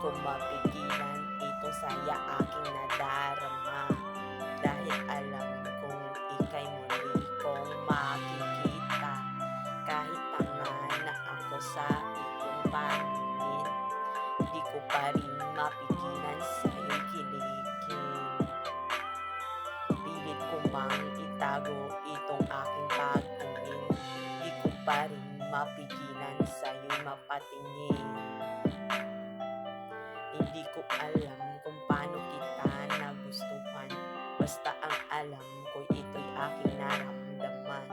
ko mapigilan itong saya aking nadarama. Dahil alam kong ika'y muli kong makikita. Kahit tanga na ako sa iyong paningin, di ko pa rin mapigilan sa'yo'y kiligin. Pilit ko mang itago itong aking pagtingin, di ko pa rin mapigilan sa'yo'y mapatingin. Hindi ko alam kung paano kita nagustuhan, basta ang alam ko ito'y aking naramdaman.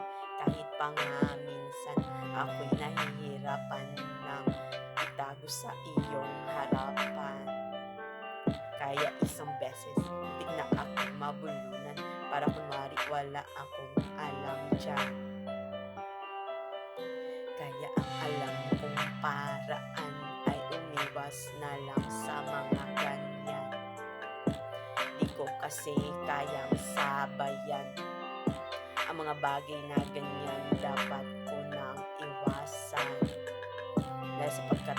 Kahit pa nga minsan ako'y nahihirapan nang itago sa iyong harapan. Kaya isang beses muntik na akong mabulunan, para kunwari wala akong alam dyan. Kaya ang alam kong paraan ay umiwas na lang sa mga ganyan. Di ko kasi kayang sabayan ang mga bagay na ganyan, dapat ko nang iwasan. Dahil sapagkat